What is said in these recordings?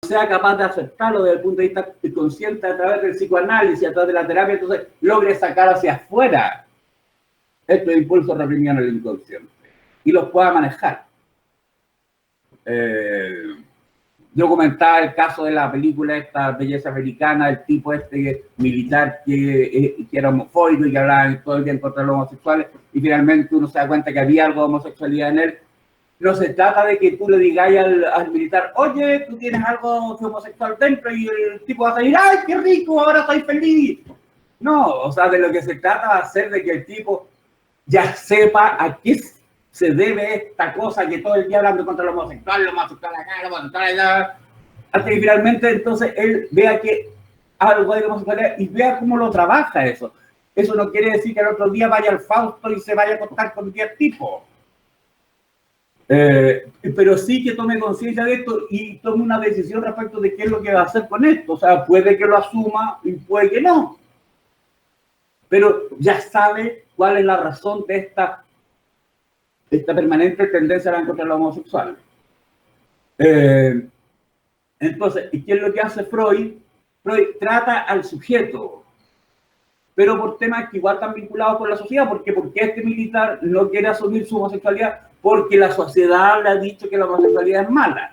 sea capaz de aceptarlo desde el punto de vista consciente a través del psicoanálisis, a través de la terapia, entonces logre sacar hacia afuera estos impulsos reprimidos en el inconsciente y los pueda manejar. Yo comentaba el caso de la película esta Belleza Americana, el tipo militar que era homofóbico y que hablaba todo el día en contra de los homosexuales, y finalmente uno se da cuenta que había algo de homosexualidad en él. No se trata de que tú le digas al militar, oye, tú tienes algo de homosexual dentro, y el tipo va a salir, ¡ay, qué rico, ahora estoy feliz! No, o sea, de lo que se trata va a ser de que el tipo ya sepa a qué se debe esta cosa que todo el día hablando contra los homosexuales acá, los homosexuales allá, hasta que finalmente entonces él vea que algo de homosexualidad y vea cómo lo trabaja eso. Eso no quiere decir que el otro día vaya al Fausto y se vaya a acostar con 10 tipos. Pero sí que tome conciencia de esto y tome una decisión respecto de qué es lo que va a hacer con esto. O sea, puede que lo asuma y puede que no. Pero ya sabe cuál es la razón de esta permanente tendencia a la contra los homosexuales. Entonces, ¿qué es lo que hace Freud? Freud trata al sujeto, pero por temas que igual están vinculados con la sociedad, porque este militar no quiere asumir su homosexualidad porque la sociedad le ha dicho que la homosexualidad es mala.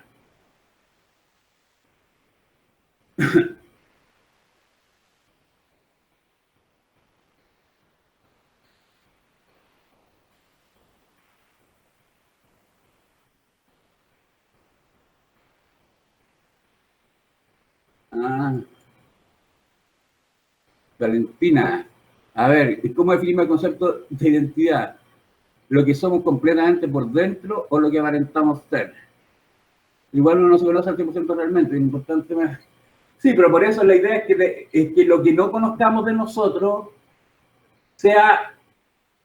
Valentina, a ver, ¿cómo definimos el concepto de identidad? ¿Lo que somos completamente por dentro o lo que aparentamos ser? Igual uno no se conoce al 100% realmente, es importante más. Sí, pero por eso la idea es que lo que no conozcamos de nosotros sea,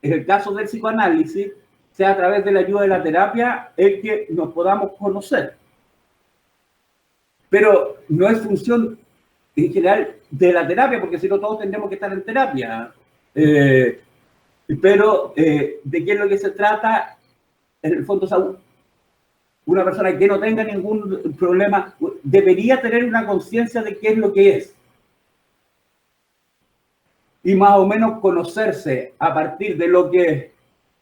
en el caso del psicoanálisis, sea a través de la ayuda de la terapia, el que nos podamos conocer. Pero no es función en general de la terapia, porque si no todos tendremos que estar en terapia. Pero de qué es lo que se trata, en el fondo, una persona que no tenga ningún problema debería tener una conciencia de qué es lo que es. Y más o menos conocerse a partir de lo que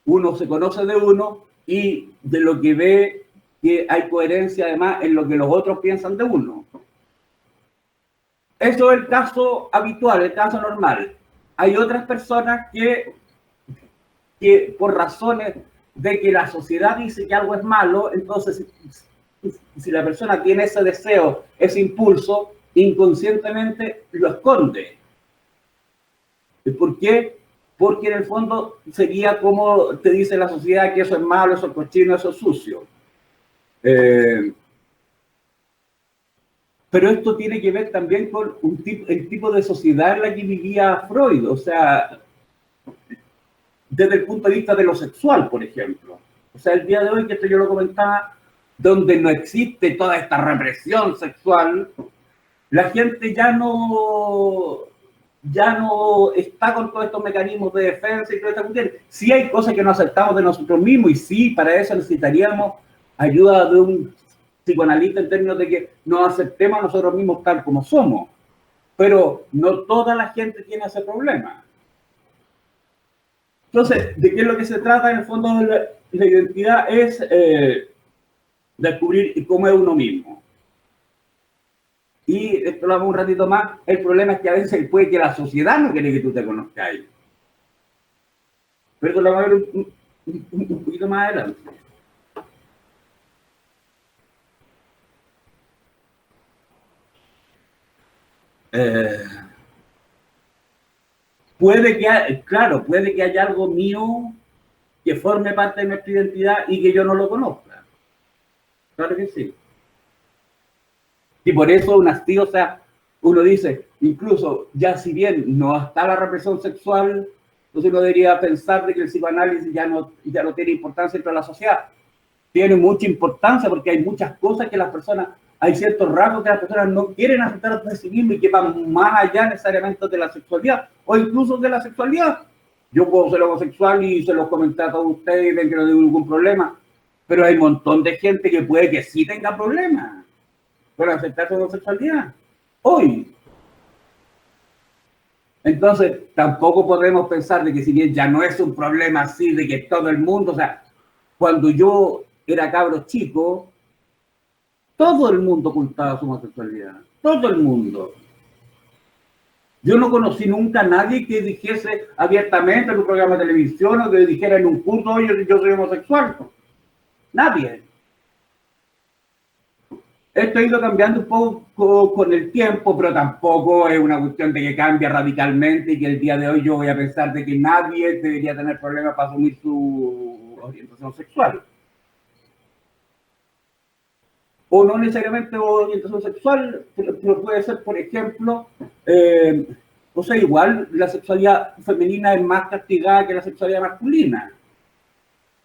uno se conoce de uno y de lo que ve que hay coherencia además en lo que los otros piensan de uno. Eso es el caso habitual, el caso normal. Hay otras personas que por razones de que la sociedad dice que algo es malo, entonces si la persona tiene ese deseo, ese impulso, inconscientemente lo esconde. ¿Por qué? Porque en el fondo sería como te dice la sociedad que eso es malo, eso es cochino, eso es sucio. Pero esto tiene que ver también con el tipo de sociedad en la que vivía Freud, o sea, desde el punto de vista de lo sexual, por ejemplo. O sea, el día de hoy, que esto yo lo comentaba, donde no existe toda esta represión sexual, la gente ya no está con todos estos mecanismos de defensa y toda esta cuestión. Sí hay cosas que no aceptamos de nosotros mismos y sí, para eso necesitaríamos ayuda de un psicoanalista en términos de que nos aceptemos a nosotros mismos tal como somos. Pero no toda la gente tiene ese problema. Entonces, ¿de qué es lo que se trata en el fondo de la identidad? Es descubrir cómo es uno mismo. Y esto lo hago un ratito más. El problema es que a veces puede que la sociedad no quiere que tú te conozcas. Pero esto lo vamos a ver un poquito más adelante. Puede que haya algo mío que forme parte de nuestra identidad y que yo no lo conozca. Claro que sí. Y por eso aún así, o sea, uno dice, incluso ya si bien no está la represión sexual, entonces uno debería pensar de que el psicoanálisis ya no tiene importancia dentro de la sociedad. Tiene mucha importancia porque hay muchas cosas que las personas, hay ciertos rasgos que las personas no quieren aceptar de sí mismas y que van más allá necesariamente de la sexualidad o incluso de la sexualidad. Yo puedo ser homosexual y se los comenté a todos ustedes y ven que no tengo ningún problema, pero hay un montón de gente que puede que sí tenga problemas. con aceptar su homosexualidad. Hoy. Entonces, tampoco podemos pensar de que si bien ya no es un problema así, de que todo el mundo, o sea, cuando yo era cabro chico, todo el mundo ocultaba su homosexualidad. Todo el mundo. Yo no conocí nunca a nadie que dijese abiertamente en un programa de televisión o que dijera en un curso, oye, yo soy homosexual. Nadie. Esto ha ido cambiando un poco con el tiempo, pero tampoco es una cuestión de que cambia radicalmente y que el día de hoy yo voy a pensar de que nadie debería tener problemas para asumir su orientación sexual. O no necesariamente orientación sexual, pero puede ser, por ejemplo, o sea, igual la sexualidad femenina es más castigada que la sexualidad masculina.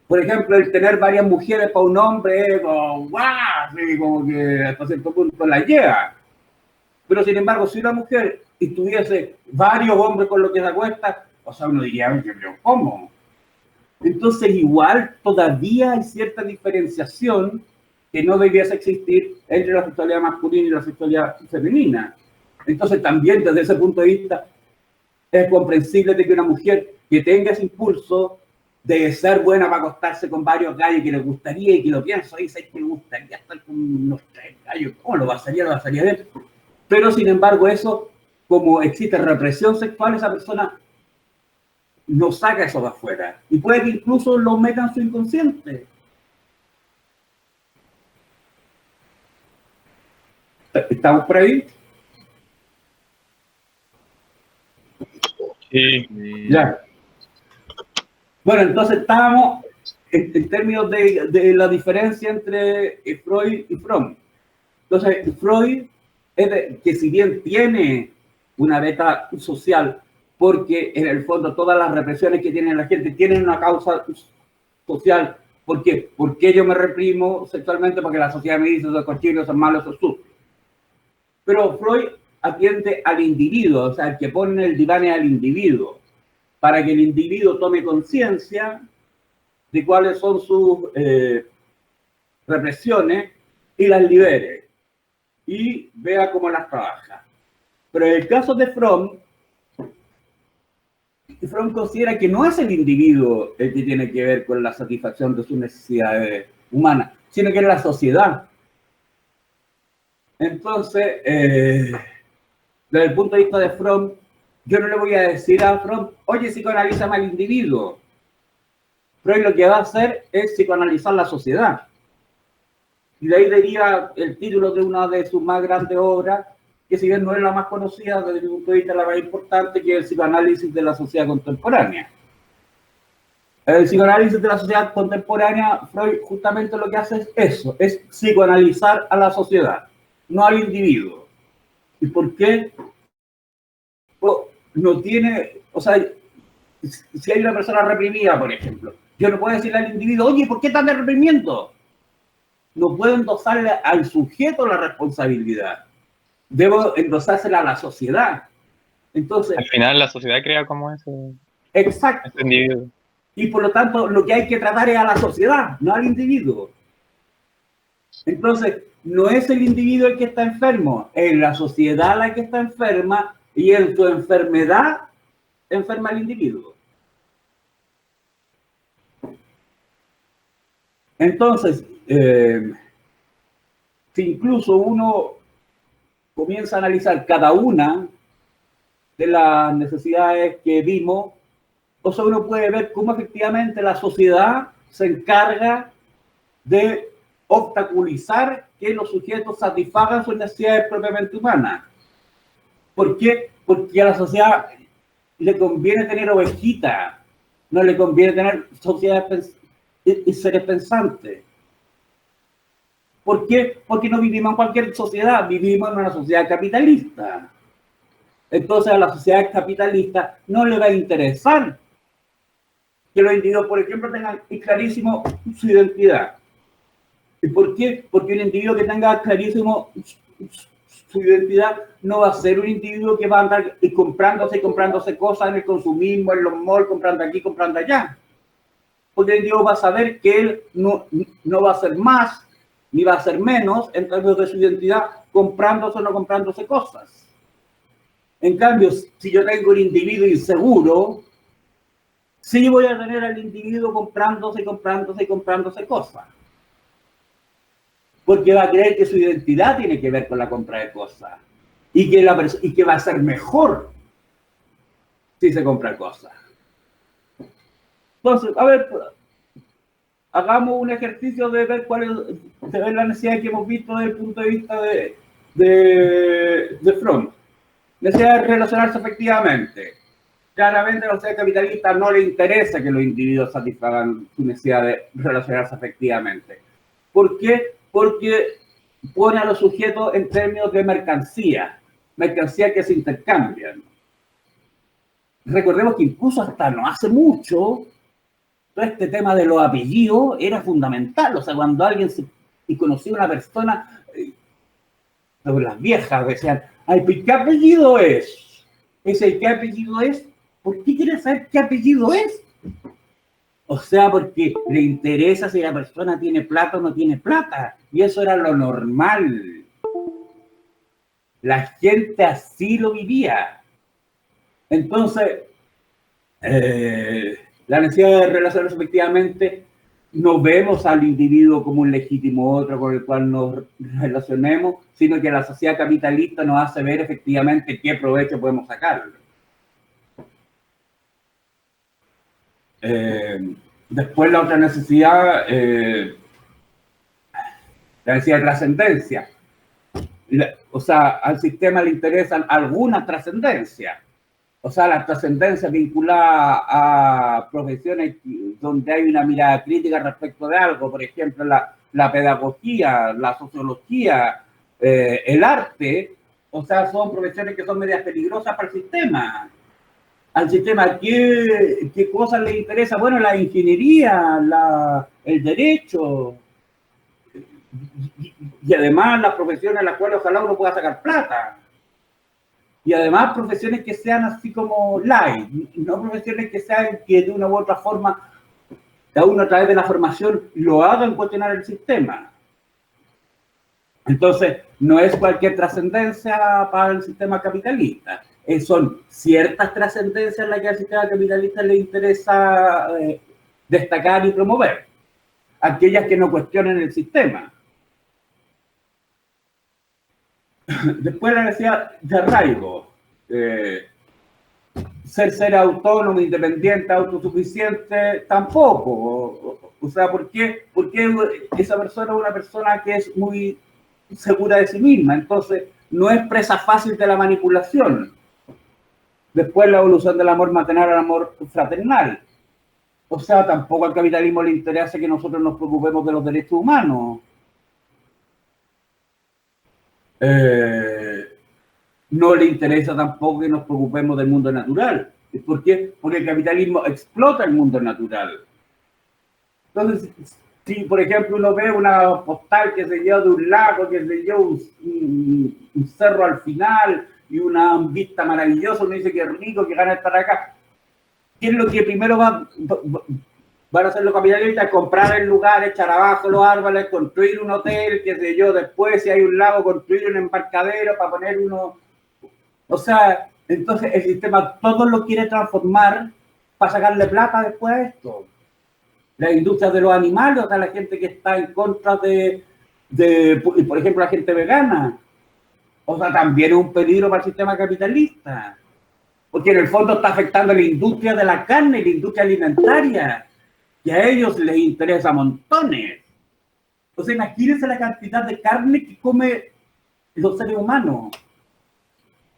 Por ejemplo, el tener varias mujeres para un hombre es como, ¡guau! Así como que hasta cierto punto la lleva. Pero sin embargo, si una mujer tuviese varios hombres con los que se acuesta, o sea, uno diría, pero ¿cómo? Entonces, igual todavía hay cierta diferenciación que no debiese existir entre la sexualidad masculina y la sexualidad femenina. Entonces, también desde ese punto de vista, es comprensible de que una mujer que tenga ese impulso de ser buena para acostarse con varios gallos que le gustaría y que lo pienso, dice que le gustaría estar con unos 3 gallos, ¿cómo lo pasaría bien? Pero sin embargo eso, como existe represión sexual, esa persona no saca eso de afuera y puede que incluso lo meta en su inconsciente. ¿Estamos por ahí? Sí. Ya. Bueno, entonces estábamos en términos de la diferencia entre Freud y Fromm. Entonces, Freud, que si bien tiene una beta social, porque en el fondo todas las represiones que tiene la gente tienen una causa social. ¿Por qué? Porque yo me reprimo sexualmente porque la sociedad me dice soy cochino, soy malo, soy sucio. Pero Freud atiende al individuo, o sea, el que pone en el diván es al individuo, para que el individuo tome conciencia de cuáles son sus represiones y las libere y vea cómo las trabaja. Pero en el caso de Fromm considera que no es el individuo el que tiene que ver con la satisfacción de sus necesidades humanas, sino que es la sociedad. Entonces, desde el punto de vista de Fromm, yo no le voy a decir a Fromm, oye, psicoanalízame al individuo. Freud lo que va a hacer es psicoanalizar la sociedad. Y de ahí deriva el título de una de sus más grandes obras, que si bien no es la más conocida, desde mi punto de vista la más importante, que es el psicoanálisis de la sociedad contemporánea. El psicoanálisis de la sociedad contemporánea, Freud justamente lo que hace es eso, es psicoanalizar a la sociedad, no al individuo. ¿Y por qué? No tiene, o sea, si hay una persona reprimida, por ejemplo, yo no puedo decirle al individuo, oye, ¿por qué están reprimiendo? No puedo endosarle al sujeto la responsabilidad. Debo endosársela a la sociedad. Entonces, al final la sociedad crea como ese individuo. Y por lo tanto, lo que hay que tratar es a la sociedad, no al individuo. Entonces, no es el individuo el que está enfermo, es la sociedad la que está enferma y en su enfermedad enferma al individuo. Entonces, si incluso uno comienza a analizar cada una de las necesidades que vimos, o sea, uno puede ver cómo efectivamente la sociedad se encarga de obstaculizar que los sujetos satisfagan sus necesidades propiamente humanas. ¿Por qué? Porque a la sociedad le conviene tener ovejitas, no le conviene tener sociedades y seres pensantes. ¿Por qué? Porque no vivimos en cualquier sociedad, vivimos en una sociedad capitalista. Entonces a la sociedad capitalista no le va a interesar que los individuos, por ejemplo, tengan clarísimo su identidad. ¿Y por qué? Porque un individuo que tenga clarísimo su identidad no va a ser un individuo que va a andar comprándose cosas en el consumismo, en los malls, comprando aquí, comprando allá. Porque el individuo va a saber que él no va a ser más ni va a ser menos en términos de su identidad comprándose o no comprándose cosas. En cambio, si yo tengo un individuo inseguro, sí voy a tener al individuo comprándose cosas. Porque va a creer que su identidad tiene que ver con la compra de cosas. Y que va a ser mejor si se compra cosas. Entonces, a ver, hagamos un ejercicio de ver cuál es la necesidad que hemos visto desde el punto de vista de Fromm. Necesidad de relacionarse efectivamente. Claramente a la sociedad capitalista no le interesa que los individuos satisfagan su necesidad de relacionarse efectivamente. ¿Por qué? Porque pone a los sujetos en términos de mercancía que se intercambian. Recordemos que incluso hasta no hace mucho, todo este tema de los apellidos era fundamental. O sea, cuando alguien y conocía a una persona, las viejas decían, ay, ¿qué apellido es? ¿Qué apellido es? ¿Por qué quiere saber qué apellido es? O sea, porque le interesa si la persona tiene plata o no tiene plata. Y eso era lo normal. La gente así lo vivía. Entonces, la necesidad de relacionarnos efectivamente, no vemos al individuo como un legítimo otro con el cual nos relacionemos, sino que la sociedad capitalista nos hace ver efectivamente qué provecho podemos sacarlo. Después la otra necesidad, la necesidad de trascendencia. O sea, al sistema le interesan algunas trascendencias. O sea, la trascendencia vinculada a profesiones donde hay una mirada crítica respecto de algo, por ejemplo, la pedagogía, la sociología, el arte, o sea, son profesiones que son medias peligrosas para el sistema. Al sistema, ¿qué cosas le interesa? Bueno, la ingeniería, el derecho, y además las profesiones en las cuales ojalá uno pueda sacar plata. Y además profesiones que sean así como light, no profesiones que sean que de una u otra forma, cada uno a través de la formación lo hagan cuestionar el sistema. Entonces, no es cualquier trascendencia para el sistema capitalista. Son ciertas trascendencias las que al sistema capitalista le interesa destacar y promover. Aquellas que no cuestionen el sistema. Después la necesidad de arraigo. Ser autónomo, independiente, autosuficiente, tampoco. O sea, ¿por qué? Porque esa persona es una persona que es muy segura de sí misma. Entonces, no es presa fácil de la manipulación. Después la evolución del amor maternal al amor fraternal. O sea, tampoco al capitalismo le interesa que nosotros nos preocupemos de los derechos humanos. No le interesa tampoco que nos preocupemos del mundo natural. ¿Por qué? Porque el capitalismo explota el mundo natural. Entonces, si por ejemplo uno ve una postal que se lleva de un lago, que se lleva un cerro al final y una vista maravillosa, uno dice que rico, que gana estar acá. ¿Qué es lo que primero van a hacer los capitalistas? Comprar el lugar, echar abajo los árboles, construir un hotel, qué sé yo, después si hay un lago, construir un embarcadero para poner uno. O sea, entonces el sistema todo lo quiere transformar para sacarle plata después a esto. La industria de los animales, o sea, la gente que está en contra por ejemplo, la gente vegana. O sea, también es un peligro para el sistema capitalista. Porque en el fondo está afectando a la industria de la carne, la industria alimentaria. Y a ellos les interesa montones. O sea, imagínense la cantidad de carne que come los seres humanos.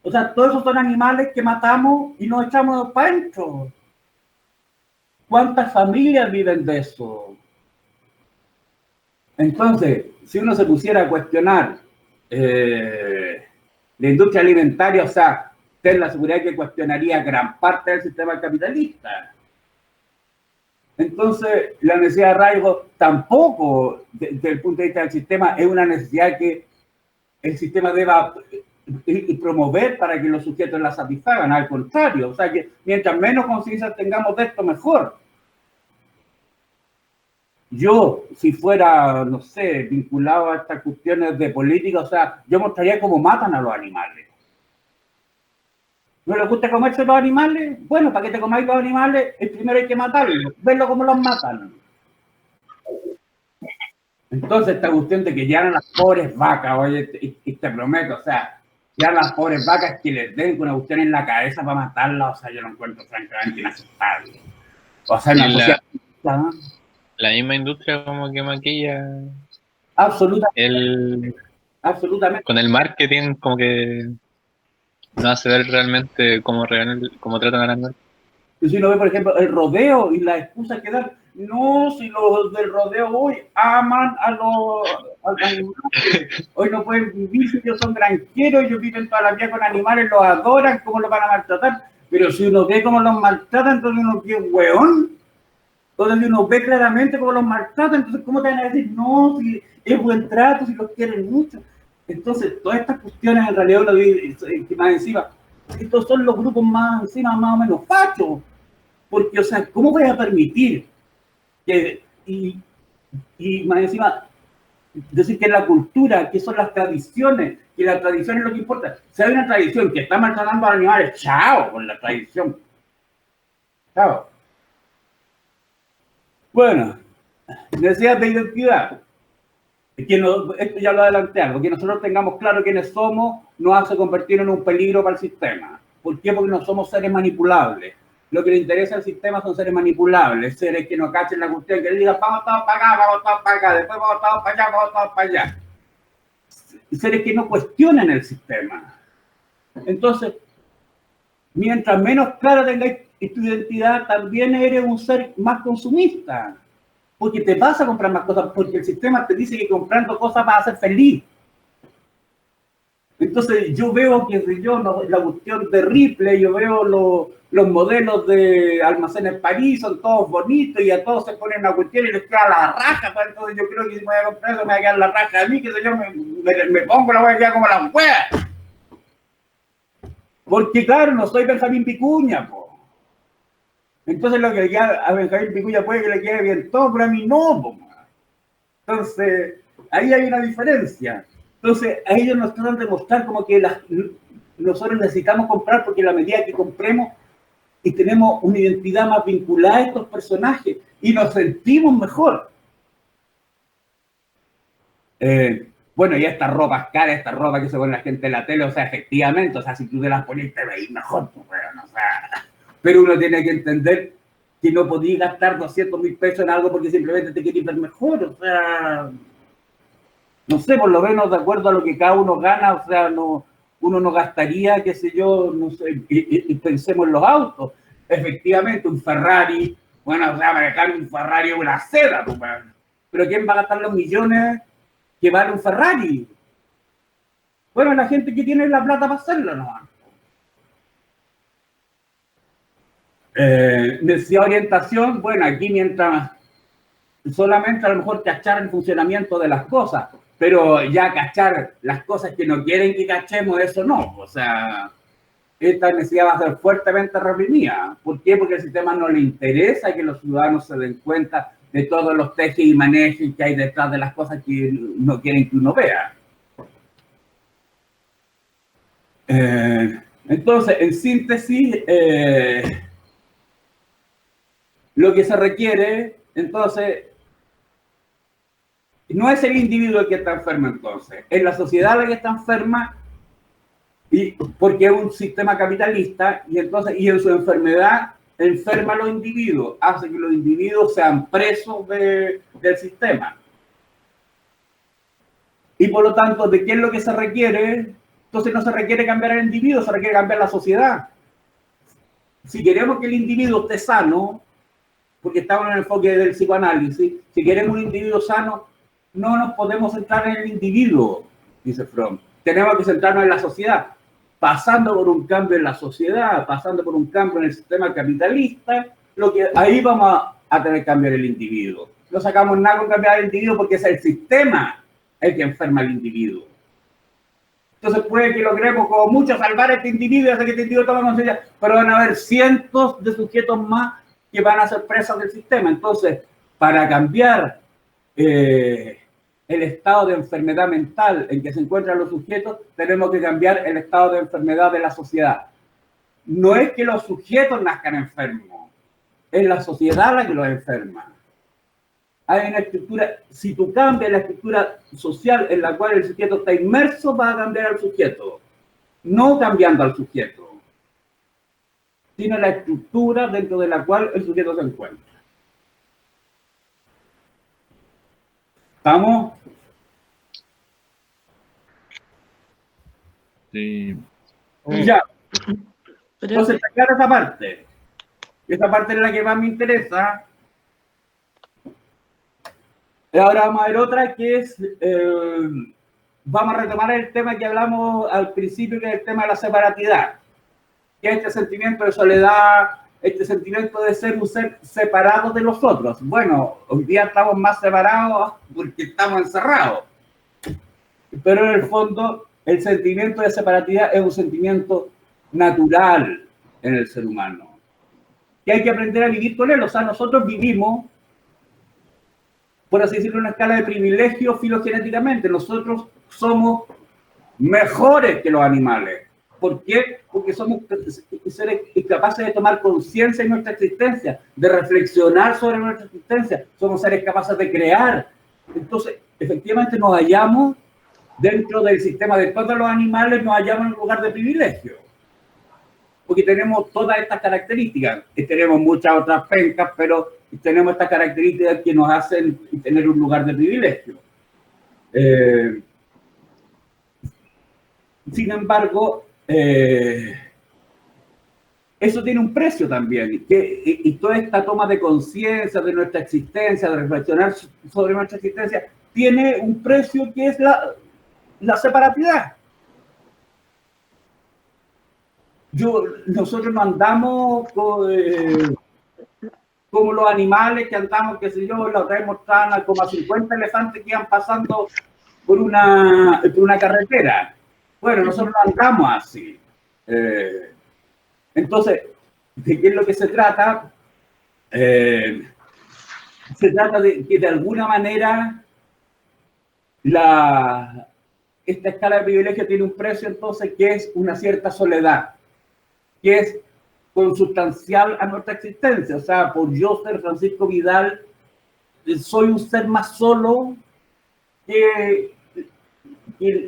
O sea, todos esos son animales que matamos y nos echamos para adentro. ¿Cuántas familias viven de eso? Entonces, si uno se pusiera a cuestionar la industria alimentaria, o sea, ten la seguridad que cuestionaría gran parte del sistema capitalista. Entonces, la necesidad de arraigo tampoco, desde el punto de vista del sistema, es una necesidad que el sistema deba promover para que los sujetos la satisfagan. Al contrario, o sea, que mientras menos conciencia tengamos de esto, mejor. yo, si fuera, no sé, vinculado a estas cuestiones de política, o sea, yo mostraría cómo matan a los animales. ¿No les gusta comerse los animales? Bueno, para que te comáis los animales, primero hay que matarlos, verlo cómo los matan. Entonces, esta cuestión de que ya las pobres vacas, oye, y te prometo, o sea, ya las pobres vacas que les den una cuestión en la cabeza para matarlas, o sea, yo lo encuentro francamente inaceptable. O sea, una sociedad... La misma industria como que maquilla absolutamente. Con el marketing como que no hace ver realmente cómo tratan al animal. Y si uno ve, por ejemplo, el rodeo y la excusa que dan, no, si los del rodeo hoy aman a los animales, hoy no pueden vivir si ellos son granjeros, ellos viven toda la vida con animales, los adoran, ¿cómo los van a maltratar? Pero si uno ve cómo los maltratan, entonces uno qué hueón. Entonces uno ve claramente cómo los maltratan, entonces ¿cómo te van a decir? No, si es buen trato, si los quieren mucho. Entonces, todas estas cuestiones en realidad uno dice, que más encima, estos son los grupos más encima, más o menos fachos. Porque, o sea, ¿cómo voy a permitir que, y más encima, decir que la cultura, que son las tradiciones, que la tradición es lo que importa? Si hay una tradición que está maltratando a los animales, chao con la tradición. Chao. Bueno, necesidad de identidad. Que no, esto ya lo adelanté algo, que nosotros tengamos claro quiénes somos nos hace convertir en un peligro para el sistema. ¿Por qué? Porque no somos seres manipulables. Lo que le interesa al sistema son seres manipulables, seres que no cachen la cuestión, que le digan vamos todos para acá, vamos todos para acá, después vamos todos para allá, vamos todos para allá. Seres que no cuestionen el sistema. Entonces, mientras menos claro tengáis tu identidad, también eres un ser más consumista. Porque te vas a comprar más cosas, porque el sistema te dice que comprando cosas vas a ser feliz. Entonces yo veo que la cuestión de Ripley, yo veo los modelos de almacenes París, son todos bonitos y a todos se ponen una cuestión y les queda la raja, pues, entonces yo creo que si me voy a comprar eso me va a quedar la raja a mí, que yo me pongo la voy a quedar como la hueá. Porque claro, no soy Benjamín Vicuña, po. Entonces lo que le queda a Benjamín Vicuña puede que le quede bien todo, pero a mí no, po. Entonces ahí hay una diferencia. Entonces, a ellos nos tratan de mostrar como que nosotros necesitamos comprar porque a la medida que compremos y tenemos una identidad más vinculada a estos personajes y nos sentimos mejor. Bueno, y estas ropas caras, esta ropa que se pone la gente en la tele, o sea, efectivamente, o sea, si tú te las pones te veis mejor, pues, bueno, o sea, pero uno tiene que entender que no podías gastar 200.000 pesos en algo porque simplemente te querías ver mejor, o sea... No sé, por lo menos de acuerdo a lo que cada uno gana, o sea, uno no gastaría, qué sé yo, no sé, y pensemos en los autos. Efectivamente, un Ferrari, bueno, o sea, manejar un Ferrari es una seda, pues, pero ¿quién va a gastar los millones que vale un Ferrari? Bueno, la gente que tiene la plata para hacerlo, ¿no? Necesidad de orientación, bueno, aquí mientras solamente a lo mejor cachar el funcionamiento de las cosas, pero ya cachar las cosas que no quieren que cachemos, eso no. O sea, esta necesidad va a ser fuertemente reprimida. ¿Por qué? Porque al sistema no le interesa que los ciudadanos se den cuenta de todos los tejes y manejes que hay detrás de las cosas que no quieren que uno vea. Entonces, en síntesis, lo que se requiere, entonces, no es el individuo el que está enfermo, entonces, es la sociedad la que está enferma, y porque es un sistema capitalista, y entonces, y en su enfermedad enferma a los individuos, hace que los individuos sean presos del sistema. Y por lo tanto, ¿de qué es lo que se requiere? Entonces no se requiere cambiar al individuo, se requiere cambiar la sociedad. Si queremos que el individuo esté sano, porque estamos en el enfoque del psicoanálisis, si queremos un individuo sano, no nos podemos centrar en el individuo, dice Fromm. Tenemos que centrarnos en la sociedad, pasando por un cambio en la sociedad, pasando por un cambio en el sistema capitalista, ahí vamos a tener que cambiar el individuo. No sacamos nada con cambiar el individuo porque es el sistema el que enferma al individuo. Entonces puede que logremos como mucho salvar a este individuo y hacer que este individuo tome conciencia, pero van a haber cientos de sujetos más que van a ser presas del sistema. Entonces, para cambiar el estado de enfermedad mental en que se encuentran los sujetos, tenemos que cambiar el estado de enfermedad de la sociedad. No es que los sujetos nazcan enfermos, es la sociedad la que los enferma. Hay una estructura, si tú cambias la estructura social en la cual el sujeto está inmerso, va a cambiar al sujeto, no cambiando al sujeto, sino la estructura dentro de la cual el sujeto se encuentra. ¿Estamos? Sí. Ya. Entonces, está clara esa parte. Esa parte es la que más me interesa. Y ahora vamos a ver otra que es, vamos a retomar el tema que hablamos al principio, que es el tema de la separatidad, que es este sentimiento de soledad, este sentimiento de ser un ser separado de los otros. Bueno, hoy día estamos más separados porque estamos encerrados, pero en el fondo el sentimiento de separatidad es un sentimiento natural en el ser humano, que hay que aprender a vivir con él. O sea, nosotros vivimos, por así decirlo, una escala de privilegio filogenéticamente. Nosotros somos mejores que los animales. ¿Por qué? Porque somos seres capaces de tomar conciencia de nuestra existencia, de reflexionar sobre nuestra existencia. Somos seres capaces de crear. Entonces, efectivamente nos hallamos dentro del sistema de todos los animales, nos hallamos en un lugar de privilegio. Porque tenemos todas estas características, y tenemos muchas otras pencas, pero tenemos estas características que nos hacen tener un lugar de privilegio. Sin embargo, eso tiene un precio también, y toda esta toma de conciencia de nuestra existencia, de reflexionar sobre nuestra existencia, tiene un precio que es la separatidad. Nosotros no andamos como los animales que andamos, qué sé yo, la otra vez mostraban como a 50 elefantes que iban pasando por una carretera. Bueno, nosotros no andamos así. Entonces, ¿de qué es lo que se trata? Se trata de que de alguna manera esta escala de privilegio tiene un precio, entonces, que es una cierta soledad, que es consustancial a nuestra existencia. O sea, por yo ser Francisco Vidal, soy un ser más solo que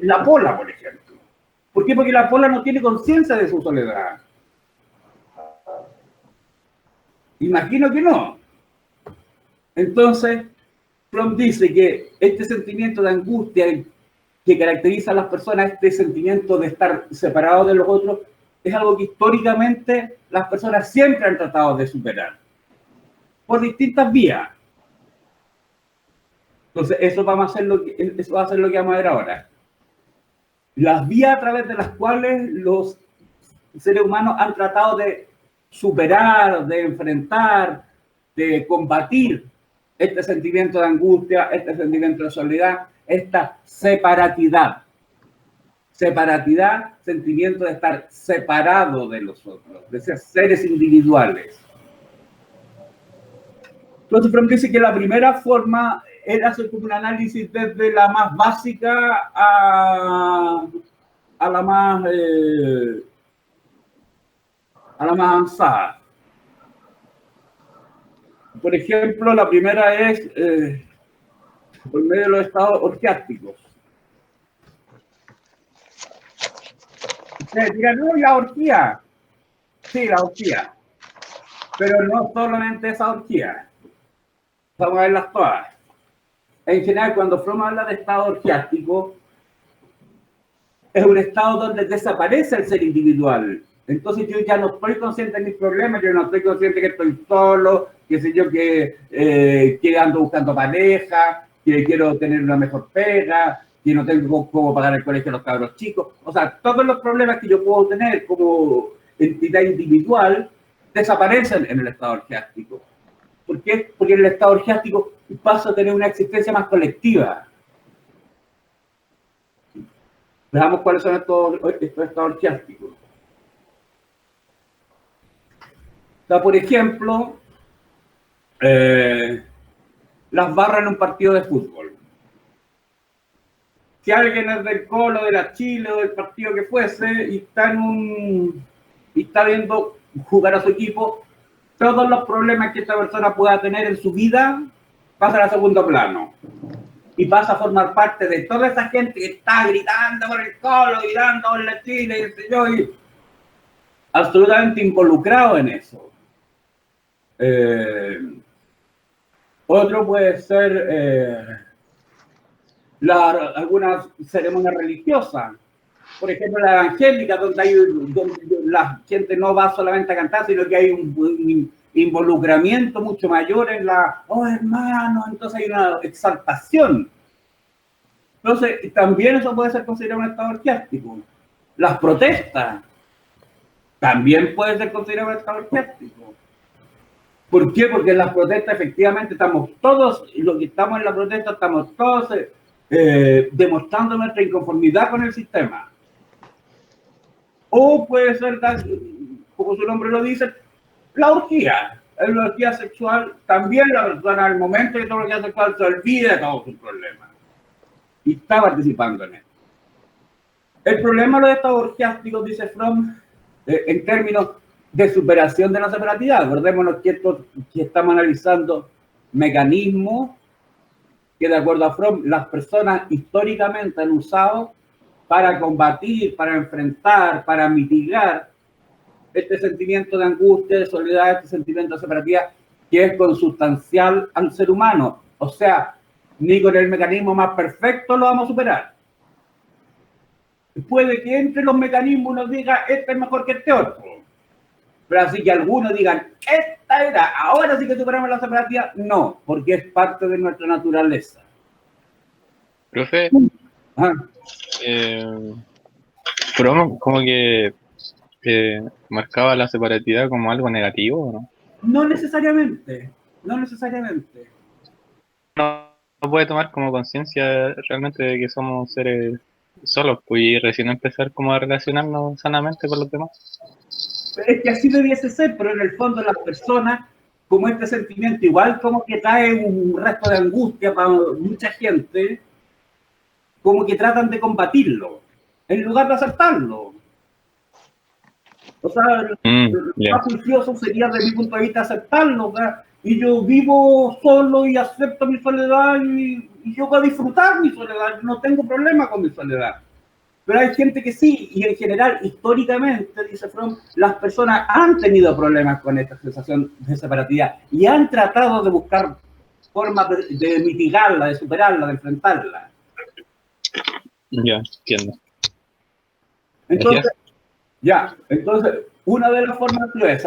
la Pola, por ejemplo. ¿Por qué? Porque la Pola no tiene conciencia de su soledad. Imagino que no. Entonces, Fromm dice que este sentimiento de angustia que caracteriza a las personas, este sentimiento de estar separado de los otros, es algo que históricamente las personas siempre han tratado de superar, por distintas vías. Entonces, eso va a ser lo que vamos a ver ahora. Las vías a través de las cuales los seres humanos han tratado de superar, de enfrentar, de combatir este sentimiento de angustia, este sentimiento de soledad, esta separatidad. Separatidad, sentimiento de estar separado de los otros, de ser seres individuales. Entonces, Fromm dice que la primera forma él hace como un análisis desde la más básica a la más avanzada. Por ejemplo, la primera es por medio de los estados orgiásticos. Ustedes dirán, no, la orgía. Sí, la orgía. Pero no solamente esa orgía. Vamos a verlas todas. En general, cuando Fromm habla de estado orgiástico, es un estado donde desaparece el ser individual. Entonces yo ya no estoy consciente de mis problemas, yo no estoy consciente que estoy solo, que sé yo, que ando buscando pareja, que quiero tener una mejor pega, que no tengo cómo pagar el colegio a los cabros chicos. O sea, todos los problemas que yo puedo tener como entidad individual desaparecen en el estado orgiástico. ¿Por qué? Porque en el estado orgiástico paso a tener una existencia más colectiva. Veamos cuáles son estos estados orgiásticos. O sea, por ejemplo, las barras en un partido de fútbol. Si alguien es del Colo, de la Chile o del partido que fuese y está viendo jugar a su equipo, todos los problemas que esta persona pueda tener en su vida pasan a segundo plano y pasa a formar parte de toda esa gente que está gritando por el Colo, gritando por la Chile, y absolutamente involucrado en eso. Otro puede ser algunas ceremonias religiosas, por ejemplo la evangélica, donde la gente no va solamente a cantar, sino que hay un involucramiento mucho mayor en oh hermano, entonces hay una exaltación. Entonces también eso puede ser considerado un estado orgiástico. Las protestas también puede ser considerado un estado orgiástico. ¿Por qué? Porque en las protestas efectivamente estamos todos, los que estamos en la protesta estamos todos demostrando nuestra inconformidad con el sistema. O puede ser, como su nombre lo dice, la orgía. En la orgía sexual también la persona al momento de la orgía sexual se olvida de todos sus problemas y está participando en esto. El problema de los estados orgiásticos, dice Fromm, en términos de superación de la separatidad. Acordémonos que estamos analizando mecanismos que, de acuerdo a Fromm, las personas históricamente han usado para combatir, para enfrentar, para mitigar este sentimiento de angustia, de soledad, este sentimiento de separatidad que es consustancial al ser humano. O sea, ni con el mecanismo más perfecto lo vamos a superar. Puede que entre los mecanismos uno diga, este es mejor que este otro. Pero así que algunos digan, esta era, ahora sí que superamos la separatidad. No, porque es parte de nuestra naturaleza. Profe, pero como que marcaba la separatidad como algo negativo, ¿no? No necesariamente, no necesariamente. No puede tomar como conciencia realmente de que somos seres solos, pues, y recién empezar como a relacionarnos sanamente con los demás. Es que así debiese ser, pero en el fondo las personas, como este sentimiento, igual como que trae un resto de angustia para mucha gente, como que tratan de combatirlo, en lugar de aceptarlo. O sea, lo más juicioso sería, desde mi punto de vista, aceptarlo. O sea, y yo vivo solo y acepto mi soledad y yo voy a disfrutar mi soledad, no tengo problema con mi soledad. Pero hay gente que sí, y en general, históricamente, dice Fromm, las personas han tenido problemas con esta sensación de separatidad y han tratado de buscar formas de mitigarla, de superarla, de enfrentarla. Ya, entiendo. Entonces, una de las formas es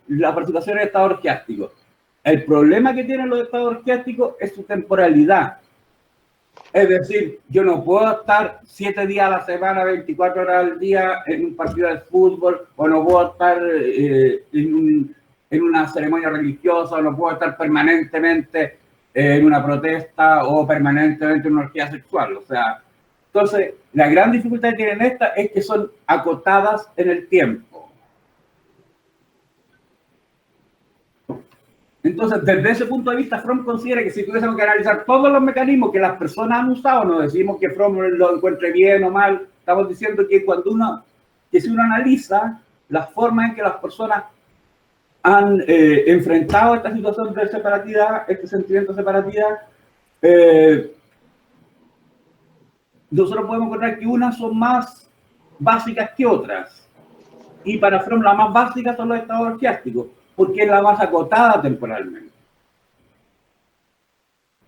la participación en el estado orgiástico. El problema que tienen los estados orgiásticos es su temporalidad. Es decir, yo no puedo estar 7 días a la semana, 24 horas al día en un partido de fútbol, o no puedo estar en una ceremonia religiosa, o no puedo estar permanentemente en una protesta o permanentemente en una orgía sexual. O sea, entonces, la gran dificultad que tienen estas es que son acotadas en el tiempo. Entonces, desde ese punto de vista, Fromm considera que si tuviésemos que analizar todos los mecanismos que las personas han usado, no decimos que Fromm lo encuentre bien o mal, estamos diciendo que si uno analiza las formas en que las personas han enfrentado esta situación de separatidad, este sentimiento de separatidad, nosotros podemos encontrar que unas son más básicas que otras. Y para Fromm las más básicas son los estados orgiásticos, porque es la más acotada temporalmente.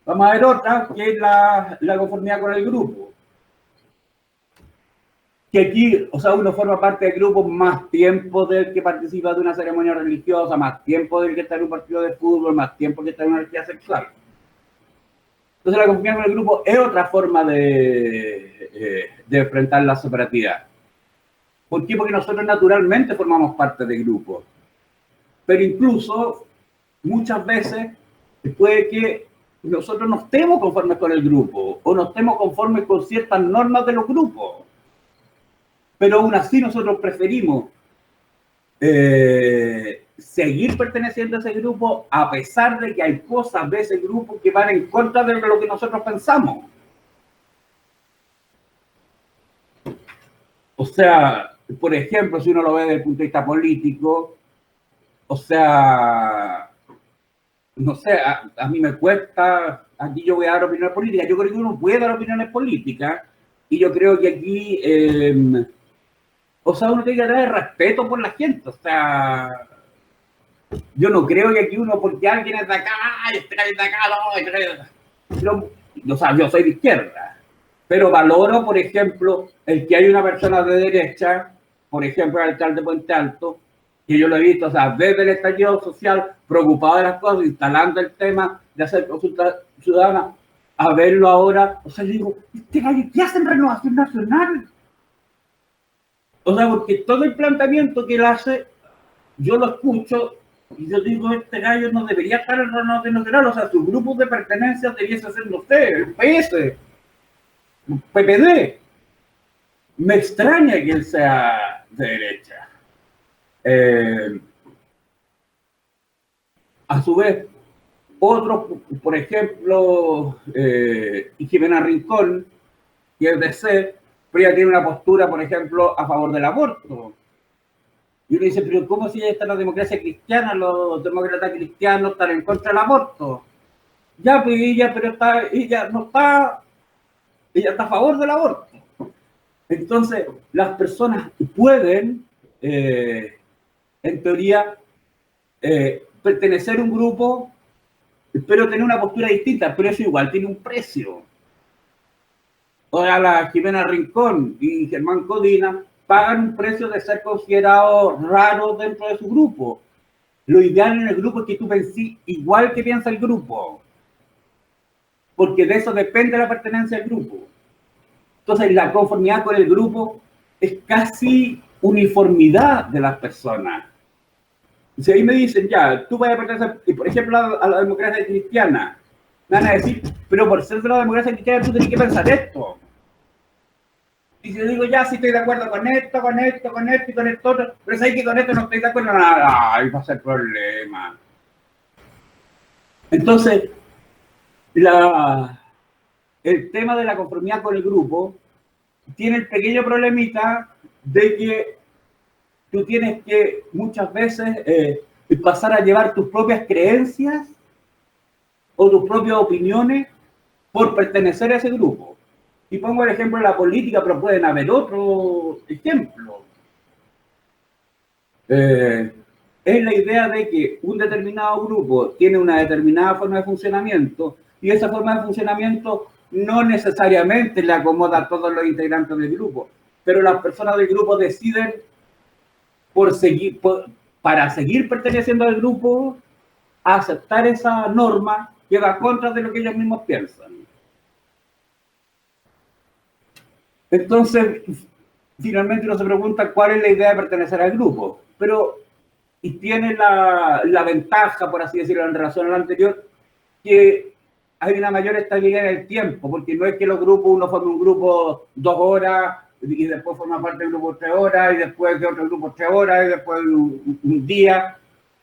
Vamos a ver otra, que es la conformidad con el grupo. Que aquí, o sea, uno forma parte del grupo más tiempo del que participa de una ceremonia religiosa, más tiempo del que está en un partido de fútbol, más tiempo que está en una orgía sexual. Entonces la conformidad con el grupo es otra forma de enfrentar la separatidad. ¿Por qué? Porque nosotros naturalmente formamos parte del grupo. Pero incluso, muchas veces, puede que nosotros no estemos conformes con el grupo, o no estemos conformes con ciertas normas de los grupos. Pero aún así nosotros preferimos seguir perteneciendo a ese grupo a pesar de que hay cosas de ese grupo que van en contra de lo que nosotros pensamos. O sea, por ejemplo, si uno lo ve desde el punto de vista político, o sea, no sé, a mí me cuesta, aquí yo voy a dar opiniones políticas, yo creo que uno puede dar opiniones políticas, y yo creo que aquí, o sea, uno tiene que tener respeto por la gente, o sea, yo no creo que aquí uno, porque alguien es de acá, este es de acá, no, o sea, yo soy de izquierda, pero valoro, por ejemplo, el que hay una persona de derecha, por ejemplo, el alcalde de Puente Alto, que yo lo he visto, o sea, desde el estallido social, preocupado de las cosas, instalando el tema de hacer consulta ciudadana, a verlo ahora, o sea, yo digo, este gallo, ¿qué hace en Renovación Nacional? O sea, porque todo el planteamiento que él hace, yo lo escucho y yo digo, este gallo no debería estar en Renovación Nacional, o sea, su grupo de pertenencia debiese ser, no sé, el PS, PPD. Me extraña que él sea de derecha. A su vez, otros, por ejemplo, Jimena Rincón, que es de C, pero ella tiene una postura, por ejemplo, a favor del aborto. Y uno dice, pero ¿cómo si ella está en la democracia cristiana, los demócratas cristianos están en contra del aborto? Ya, pues ella, pero ella no está, ella está a favor del aborto. Entonces, las personas pueden, en teoría, pertenecer a un grupo, pero tener una postura distinta, pero eso igual tiene un precio. Ahora la Jimena Rincón y Germán Codina pagan un precio de ser considerados raros dentro de su grupo. Lo ideal en el grupo es que tú penses igual que piensa el grupo, porque de eso depende la pertenencia al grupo. Entonces, la conformidad con el grupo es casi uniformidad de las personas. Si ahí me dicen, ya, tú vas a pertenecer, por ejemplo, a la democracia cristiana, me van a decir, pero por ser de la democracia cristiana tú tienes que pensar esto. Y si yo digo, ya, sí estoy de acuerdo con esto, con esto, con esto y con esto otro, pero si que con esto no estoy de acuerdo, nada, ahí va a ser problema. Entonces, el tema de la conformidad con el grupo tiene el pequeño problemita de que tú tienes que muchas veces pasar a llevar tus propias creencias o tus propias opiniones por pertenecer a ese grupo. Y pongo el ejemplo de la política, pero pueden haber otros ejemplos. Es la idea de que un determinado grupo tiene una determinada forma de funcionamiento y esa forma de funcionamiento no necesariamente le acomoda a todos los integrantes del grupo, pero las personas del grupo deciden para seguir perteneciendo al grupo, aceptar esa norma que va contra de lo que ellos mismos piensan. Entonces, finalmente uno se pregunta cuál es la idea de pertenecer al grupo, pero y tiene la ventaja, por así decirlo, en relación a lo anterior, que hay una mayor estabilidad en el tiempo, porque no es que los grupos, uno forme un grupo 2 horas y después forma parte del grupo 3 horas y después de otro grupo 3 horas y después un día.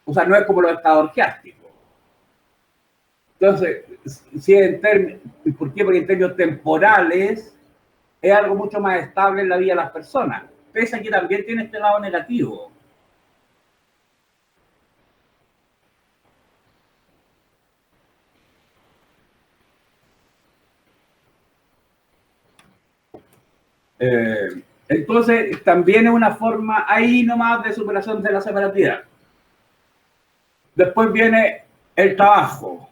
O sea, no es como los estados orgiásticos. Entonces, ¿por qué? Porque en términos temporales es algo mucho más estable en la vida de las personas, pese a que también tiene este lado negativo. Entonces, también es una forma ahí nomás de superación de la separatidad. Después viene el trabajo,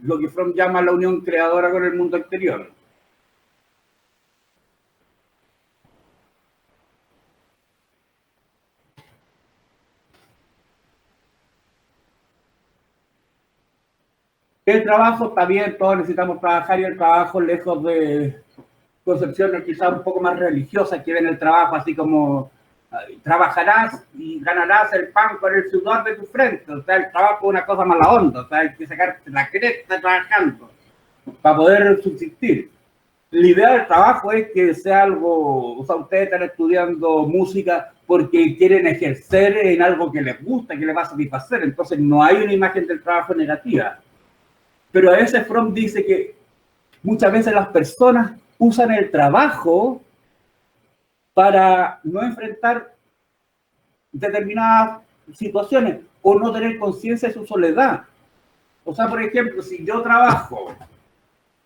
lo que Fromm llama la unión creadora con el mundo exterior. El trabajo está bien, todos necesitamos trabajar y el trabajo, lejos de concepciones quizás un poco más religiosas que ven el trabajo así como trabajarás y ganarás el pan con el sudor de tu frente. O sea, el trabajo es una cosa mala onda, o sea, hay que sacarte la cresta trabajando para poder subsistir. la idea del trabajo es que sea algo, o sea, ustedes están estudiando música porque quieren ejercer en algo que les gusta, que les va a satisfacer, entonces no hay una imagen del trabajo negativa. Pero a veces Fromm dice que muchas veces las personas usan el trabajo para no enfrentar determinadas situaciones o no tener conciencia de su soledad. O sea, por ejemplo, si yo trabajo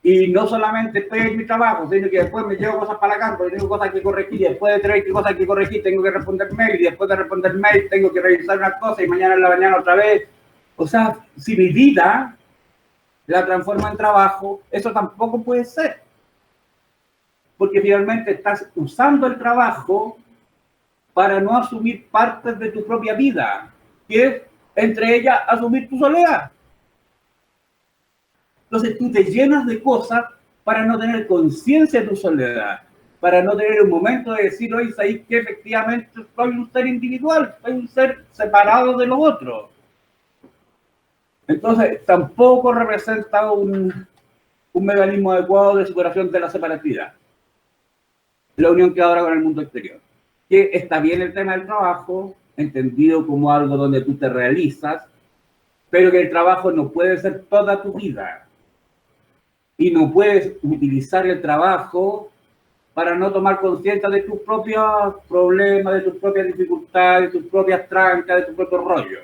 y no solamente estoy en mi trabajo, sino que después me llevo cosas para la casa, porque tengo cosas que corregir, y después de tener cosas que corregir tengo que responder mail, y después de responder mail tengo que revisar unas cosas, y mañana en la mañana otra vez. O sea, si mi vida la transformo en trabajo, eso tampoco puede ser. Porque finalmente estás usando el trabajo para no asumir partes de tu propia vida, que es, entre ellas, asumir tu soledad. Entonces tú te llenas de cosas para no tener conciencia de tu soledad, para no tener un momento de decir, oye, sabéis que efectivamente soy un ser individual, soy un ser separado de los otros. Entonces tampoco representa un mecanismo adecuado de superación de la separatividad. La unión que ahora con el mundo exterior. Que está bien el tema del trabajo, entendido como algo donde tú te realizas, pero que el trabajo no puede ser toda tu vida. Y no puedes utilizar el trabajo para no tomar conciencia de tus propios problemas, de tus propias dificultades, de tus propias trancas, de tu propio rollo.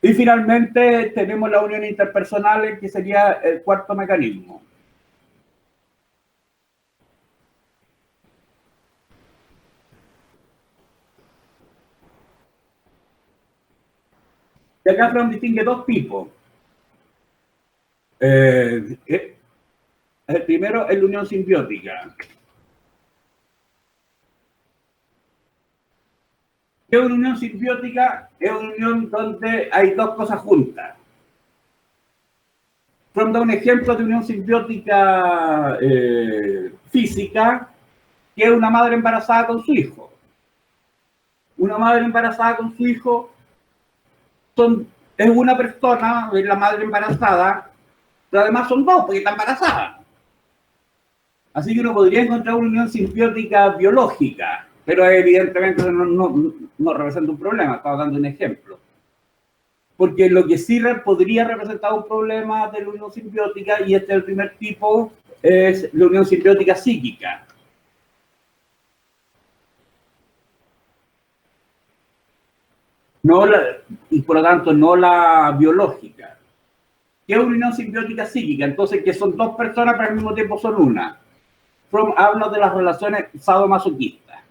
Y finalmente tenemos la unión interpersonal, que sería el cuarto mecanismo. Y acá Fromm distingue dos tipos. El primero es la unión simbiótica. ¿Qué es una unión simbiótica? Es una unión donde hay dos cosas juntas. Fromm da un ejemplo de unión simbiótica física, que es una madre embarazada con su hijo. Una madre embarazada con su hijo es una persona, es la madre embarazada, pero además son dos, porque está embarazada. Así que uno podría encontrar una unión simbiótica biológica, pero evidentemente no representa un problema, estaba dando un ejemplo. Porque lo que sí podría representar un problema de la unión simbiótica, y este es el primer tipo, es la unión simbiótica psíquica. Y por lo tanto no la biológica. ¿Qué es una unión simbiótica psíquica? Entonces, que son dos personas, pero al mismo tiempo son una. Fromm habla de las relaciones sadomasoquistas.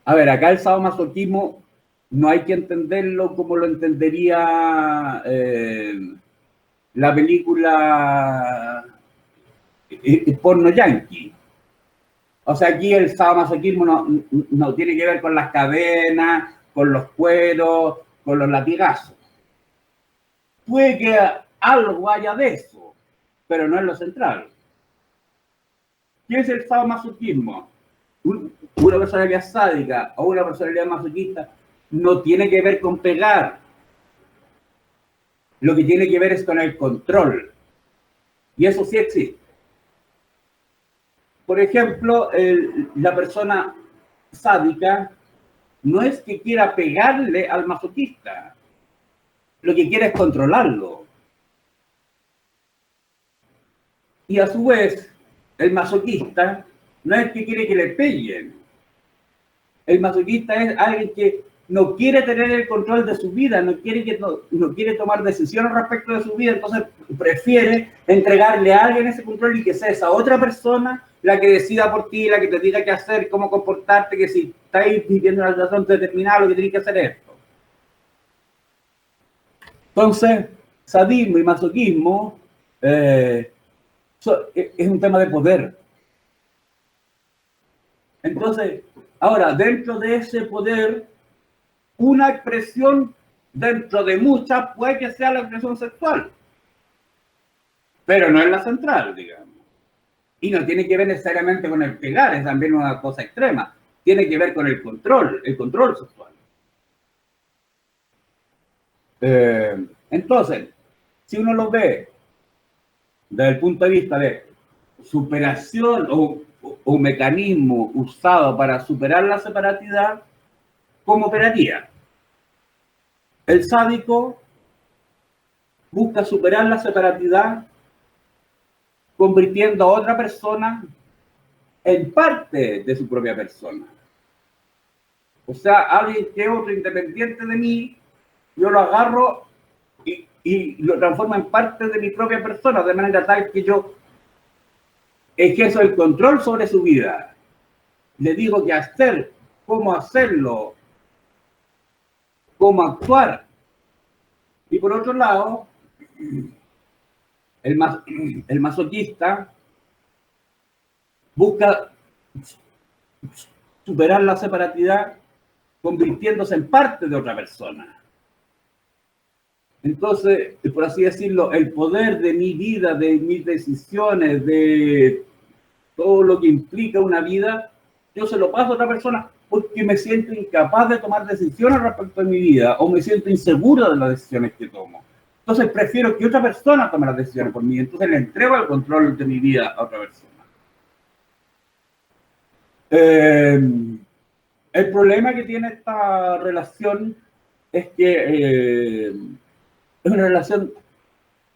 A ver, acá el sadomasoquismo no hay que entenderlo como lo entendería la película porno yankee. O sea, aquí el sadomasoquismo no tiene que ver con las cadenas, con los cueros, con los latigazos. Puede que algo haya de eso, pero no es lo central. ¿Qué es el sadomasoquismo? Una personalidad sádica o una personalidad masoquista no tiene que ver con pegar. Lo que tiene que ver es con el control. Y eso sí existe. Por ejemplo, la persona sádica no es que quiera pegarle al masoquista. Lo que quiere es controlarlo. Y a su vez, el masoquista no es que quiere que le peguen. El masoquista es alguien que no quiere tener el control de su vida, no quiere tomar decisiones respecto de su vida, entonces prefiere entregarle a alguien ese control y que sea esa otra persona la que decida por ti, la que te diga qué hacer, cómo comportarte, que si estáis viviendo una situación determinada, lo que tenéis que hacer es esto. Entonces, sadismo y masoquismo es un tema de poder. Entonces, ahora, dentro de ese poder, una expresión dentro de muchas puede que sea la expresión sexual, pero no es la central, digamos. Y no tiene que ver necesariamente con el pegar, es también una cosa extrema. Tiene que ver con el control sexual. Entonces, si uno lo ve desde el punto de vista de superación o un mecanismo usado para superar la separatidad, ¿cómo operaría? El sádico busca superar la separatidad convirtiendo a otra persona en parte de su propia persona. O sea, alguien que es otro independiente de mí, yo lo agarro y lo transformo en parte de mi propia persona, de manera tal que yo ejerzo el control sobre su vida. Le digo qué hacer, cómo hacerlo, cómo actuar. Y por otro lado, el masoquista busca superar la separatidad convirtiéndose en parte de otra persona. Entonces, por así decirlo, el poder de mi vida, de mis decisiones, de todo lo que implica una vida, yo se lo paso a otra persona porque me siento incapaz de tomar decisiones respecto a mi vida o me siento inseguro de las decisiones que tomo. Entonces prefiero que otra persona tome las decisiones por mí. Entonces le entrego el control de mi vida a otra persona. El problema que tiene esta relación es que es una relación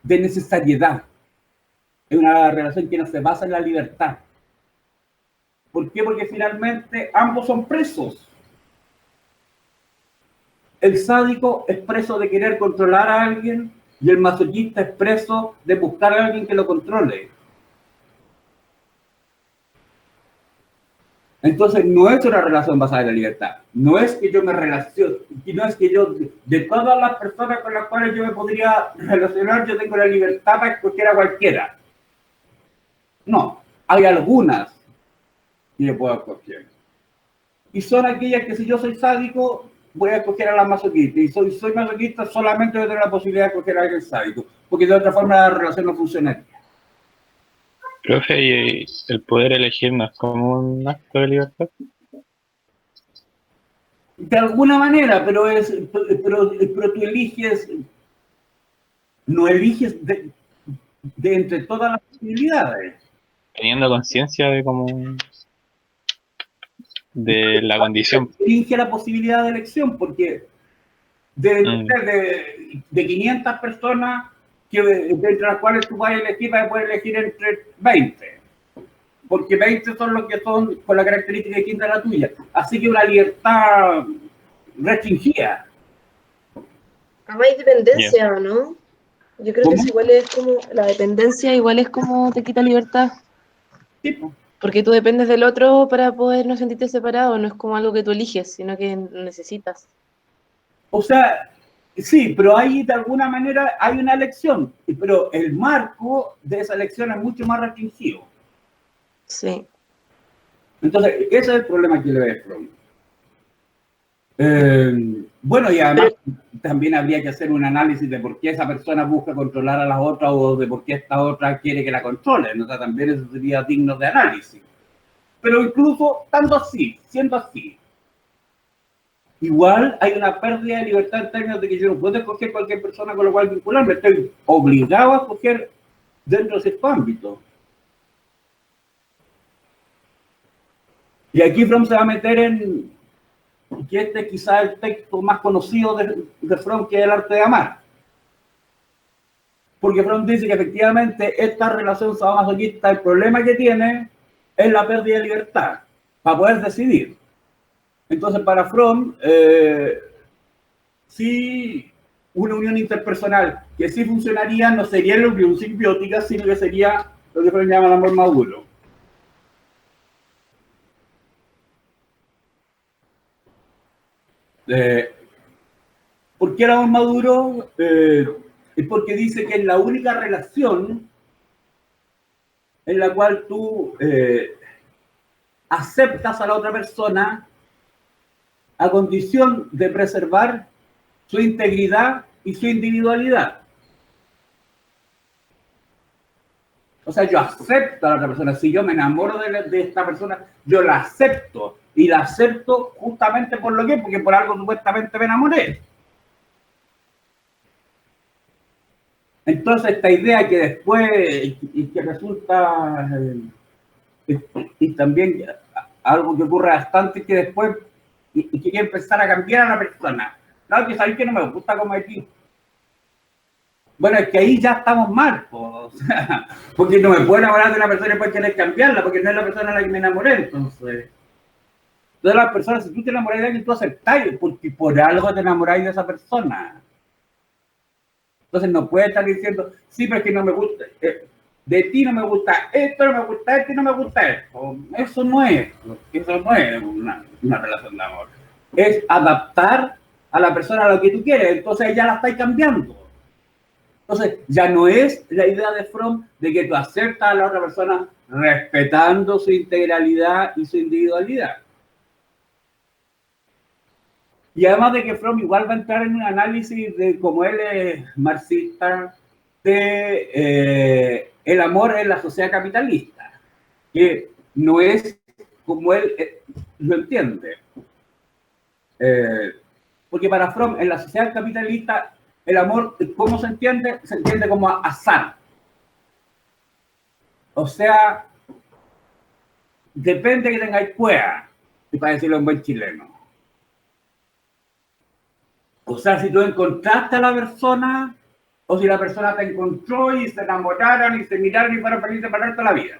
de necesariedad. Es una relación que no se basa en la libertad. ¿Por qué? Porque finalmente ambos son presos. El sádico es preso de querer controlar a alguien y el masoquista es preso de buscar a alguien que lo controle. Entonces no es una relación basada en la libertad. No es que yo me relacione, no es que yo, de todas las personas con las cuales yo me podría relacionar, yo tengo la libertad para escoger a cualquiera. No, hay algunas que yo puedo escoger. Y son aquellas que si yo soy sádico, voy a escoger a la masoquista. Y soy masoquista, solamente voy a tener la posibilidad de escoger a alguien sádico. Porque de otra forma la relación no funcionaría. Profe, ¿y el poder elegir no es como un acto de libertad? De alguna manera, pero tú eliges, no eliges de entre todas las posibilidades. Teniendo conciencia de cómo de la condición. Elige la posibilidad de elección, porque de 500 personas entre las cuales tú vas a elegir, vas a poder elegir entre 20. Porque 20 son los que son con la característica distinta a la tuya. Así que una libertad restringida. Hay dependencia, ¿no? Yo creo que igual es como, la dependencia igual es como te quita libertad. Sí. Porque tú dependes del otro para poder no sentirte separado, no es como algo que tú eliges, sino que necesitas. O sea, sí, pero ahí de alguna manera hay una elección, pero el marco de esa elección es mucho más restringido. Sí. Entonces, ese es el problema que le ve Freud. Bueno, y además también habría que hacer un análisis de por qué esa persona busca controlar a las otras o de por qué esta otra quiere que la controlen. O sea, también eso sería digno de análisis. Pero incluso siendo así, igual hay una pérdida de libertad en términos de que yo no puedo escoger cualquier persona con la cual vincularme. Estoy obligado a escoger dentro de cierto ámbito. Y aquí Fromm se va a meter en que este quizás es el texto más conocido de Fromm, que es El arte de amar. Porque Fromm dice que efectivamente esta relación sadomasoquista, el problema que tiene es la pérdida de libertad para poder decidir. Entonces, para Fromm, sí, una unión interpersonal que sí funcionaría no sería la unión simbiótica, sino que sería lo que Fromm llama el amor maduro. ¿Por qué el amor maduro? Es porque dice que es la única relación en la cual tú aceptas a la otra persona a condición de preservar su integridad y su individualidad. O sea, yo acepto a la otra persona. Si yo me enamoro de esta persona, yo la acepto. Y la acepto justamente por lo que, porque por algo supuestamente me enamoré. Entonces, esta idea que después, y que resulta, y también algo que ocurre bastante, que después, y quería empezar a cambiar a la persona. Claro, que sabéis que no me gusta como aquí. Bueno, es que ahí ya estamos mal, o sea, porque no me puedo enamorar de una persona y después querer cambiarla, porque no es la persona a la que me enamoré, entonces. Todas las personas, si tú te enamoras de alguien, tú aceptáis, porque por algo te enamoráis de esa persona. Entonces no puedes estar diciendo, sí, pero es que no me gusta, de ti no me gusta esto, no me gusta esto y no me gusta esto. Eso no es una relación de amor. Es adaptar a la persona a lo que tú quieres, entonces ya la estáis cambiando. Entonces ya no es la idea de Fromm de que tú aceptas a la otra persona respetando su integralidad y su individualidad. Y además de que Fromm igual va a entrar en un análisis de, como él es marxista, de el amor en la sociedad capitalista, que no es como él lo entiende. Porque para Fromm, en la sociedad capitalista, el amor, ¿cómo se entiende? Se entiende como azar. O sea, depende que tengáis cueva, para decirlo en buen chileno. O sea, si tú encontraste a la persona, o si la persona te encontró y se enamoraron y se miraron y fueron felices para toda la vida.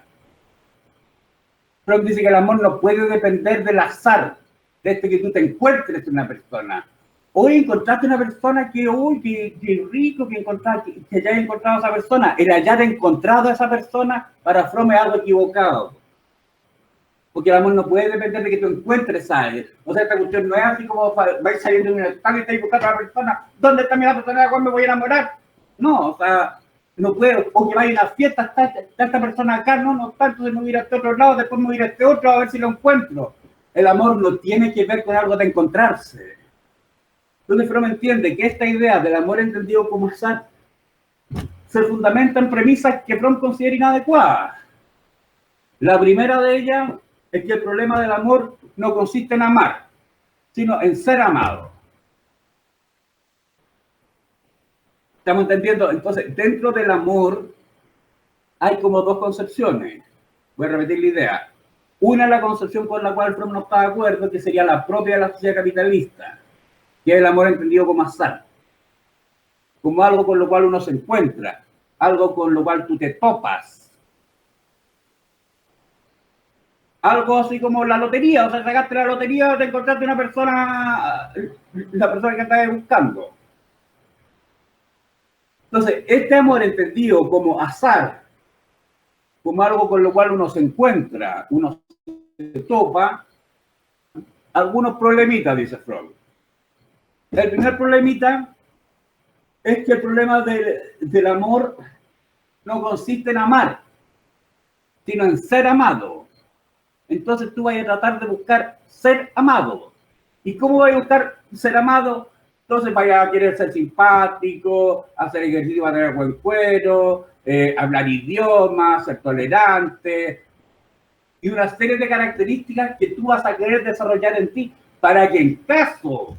Fromm dice que el amor no puede depender del azar, desde que tú te encuentres una persona. Hoy encontraste una persona que, uy, qué rico que hayas encontrado a esa persona. El hayar encontrado a esa persona, para Fromm es algo equivocado. Porque el amor no puede depender de que tú encuentres a él. O sea, esta cuestión no es así como vais saliendo de un estado y estáis buscando a la persona. ¿Dónde está la persona de la cual me voy a enamorar? No, o sea, no puedo. O que vaya a una fiesta, está esta persona acá, no está, entonces me voy a ir a este otro lado, después me voy a ir a este otro a ver si lo encuentro. El amor no tiene que ver con algo de encontrarse. Entonces Fromm entiende que esta idea del amor entendido como azar se fundamenta en premisas que Fromm considera inadecuadas. La primera de ellas es que el problema del amor no consiste en amar, sino en ser amado. ¿Estamos entendiendo? Entonces, dentro del amor hay como dos concepciones. Voy a repetir la idea. Una es la concepción con la cual Fromm no está de acuerdo, que sería la propia de la sociedad capitalista, que es el amor entendido como azar, como algo con lo cual uno se encuentra, algo con lo cual tú te topas. Algo así como la lotería, o sea, sacaste la lotería, te encontraste una persona, la persona que estabas buscando. Entonces, este amor entendido como azar, como algo con lo cual uno se encuentra, uno se topa, algunos problemitas, dice Freud. El primer problemita es que el problema del amor no consiste en amar, sino en ser amado. Entonces tú vas a tratar de buscar ser amado. ¿Y cómo vas a buscar ser amado? Entonces vayas a querer ser simpático, hacer ejercicio para tener buen cuero, hablar idiomas, ser tolerante, y una serie de características que tú vas a querer desarrollar en ti para que en caso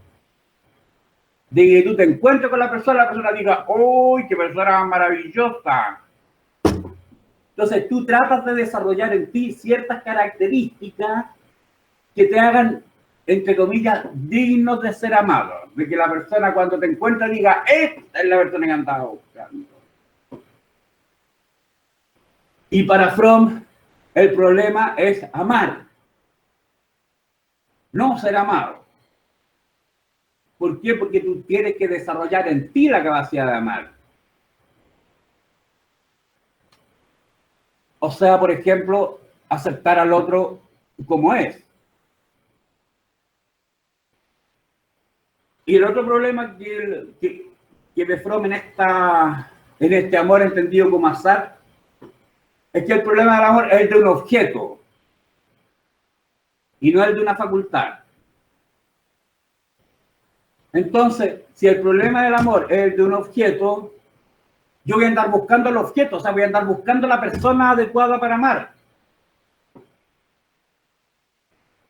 de que tú te encuentres con la persona diga, ¡uy, qué persona maravillosa! Entonces tú tratas de desarrollar en ti ciertas características que te hagan, entre comillas, dignos de ser amado. De que la persona cuando te encuentra diga, esta es la persona que andaba buscando. Y para Fromm, el problema es amar, no ser amado. ¿Por qué? Porque tú tienes que desarrollar en ti la capacidad de amar. O sea, por ejemplo, aceptar al otro como es. Y el otro problema que ve Fromm en este amor entendido como azar, es que el problema del amor es el de un objeto y no el de una facultad. Entonces, si el problema del amor es el de un objeto, yo voy a andar buscando el objeto, o sea, voy a andar buscando la persona adecuada para amar.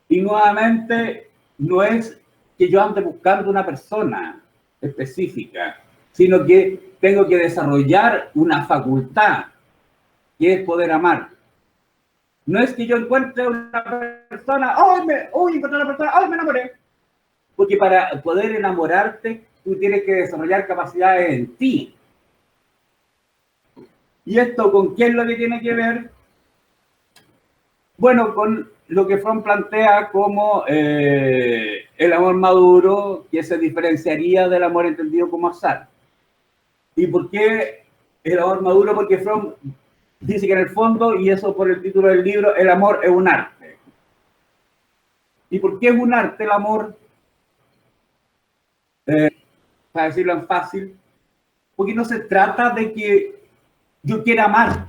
Y nuevamente, no es que yo ande buscando una persona específica, sino que tengo que desarrollar una facultad, que es poder amar. No es que yo encuentre una persona, encontré una persona, ¡ay, me enamoré! Porque para poder enamorarte, tú tienes que desarrollar capacidades en ti. ¿Y esto con qué es lo que tiene que ver? Bueno, con lo que Fromm plantea como el amor maduro, que se diferenciaría del amor entendido como azar. ¿Y por qué el amor maduro? Porque Fromm dice que en el fondo, y eso por el título del libro, el amor es un arte. ¿Y por qué es un arte el amor? Para decirlo en fácil, porque no se trata de que yo quiera amar,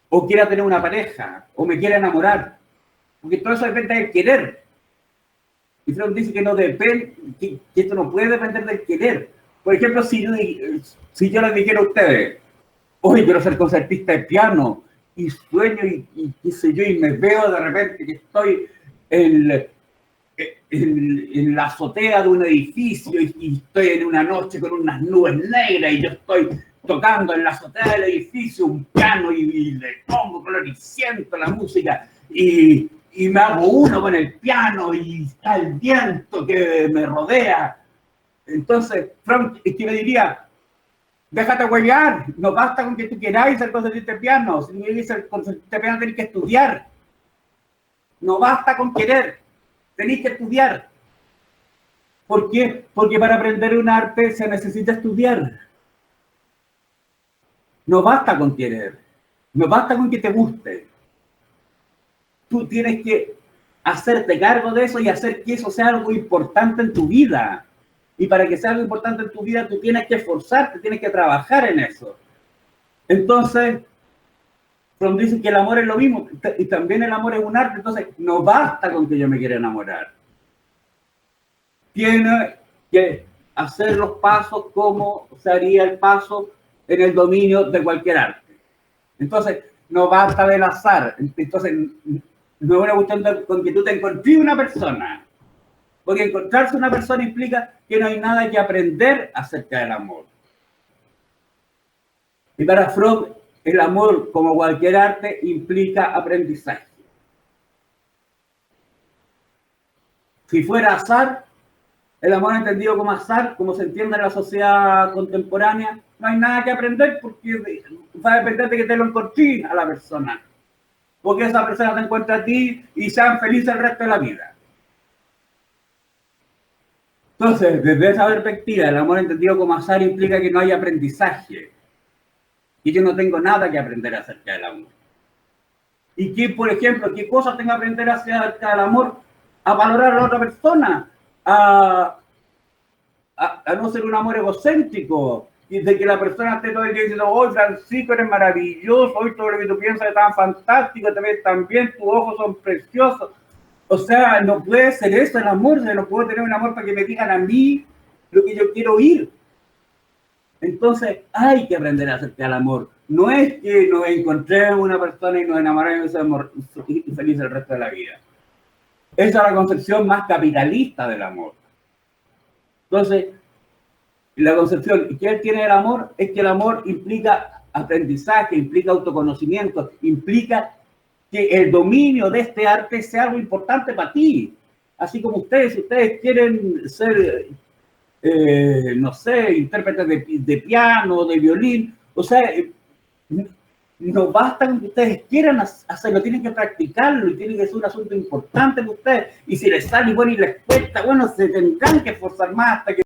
o quiera tener una pareja, o me quiera enamorar, porque todo eso depende del querer. Y Fromm dice que no depende, que esto no puede depender del querer. Por ejemplo, si yo les dijera a ustedes, hoy quiero ser concertista de piano, y sueño, y qué sé yo, y me veo de repente que estoy en la azotea de un edificio y estoy en una noche con unas nubes negras y yo estoy tocando en la azotea del edificio un piano y le pongo color y siento la música y me hago uno con el piano y está el viento que me rodea. Entonces, Fromm, ¿qué me diría? Déjate huevear, no basta con que tú queráis ser concertista de piano, si quieres ser concertista de piano tenés que estudiar. No basta con querer, tenés que estudiar. ¿Por qué? Porque para aprender un arte se necesita estudiar. No basta con querer, no basta con que te guste. Tú tienes que hacerte cargo de eso y hacer que eso sea algo importante en tu vida. Y para que sea algo importante en tu vida, tú tienes que esforzarte, tienes que trabajar en eso. Entonces, Fromm dice que el amor es lo mismo, y también el amor es un arte, entonces no basta con que yo me quiera enamorar. Tiene que hacer los pasos como se haría el paso en el dominio de cualquier arte. Entonces, no basta del azar. Entonces, no es una cuestión con que tú te encontrés una persona. Porque encontrarse una persona implica que no hay nada que aprender acerca del amor. Y para Fromm, el amor, como cualquier arte, implica aprendizaje. Si fuera azar, el amor entendido como azar, como se entiende en la sociedad contemporánea, no hay nada que aprender porque va a depender de que te lo encontrés a la persona. Porque esa persona te encuentra a ti y sean felices el resto de la vida. Entonces, desde esa perspectiva, el amor entendido como azar implica que no hay aprendizaje. Y yo no tengo nada que aprender acerca del amor. Y que, por ejemplo, ¿qué cosas tengo que aprender acerca del amor? A valorar a la otra persona, a no ser un amor egocéntrico, y de que la persona esté todo el día diciendo, hoy Francisco eres maravilloso, hoy todo lo que tú piensas es tan fantástico, también tus ojos son preciosos. O sea, no puede ser eso el amor, no puedo tener un amor para que me digan a mí lo que yo quiero oír. Entonces, hay que aprender acerca del amor. No es que nos encontremos una persona y nos enamoremos y seamos felices el resto de la vida. Esa es la concepción más capitalista del amor. Entonces, la concepción que él tiene del amor es que el amor implica aprendizaje, implica autoconocimiento, implica que el dominio de este arte sea algo importante para ti. Así como ustedes, si ustedes quieren ser, no sé, intérpretes de piano, de violín, o sea, no basta con que ustedes quieran hacerlo, tienen que practicarlo y tiene que ser un asunto importante para ustedes. Y si les sale bueno y les cuesta, bueno, se tendrán que esforzar más hasta que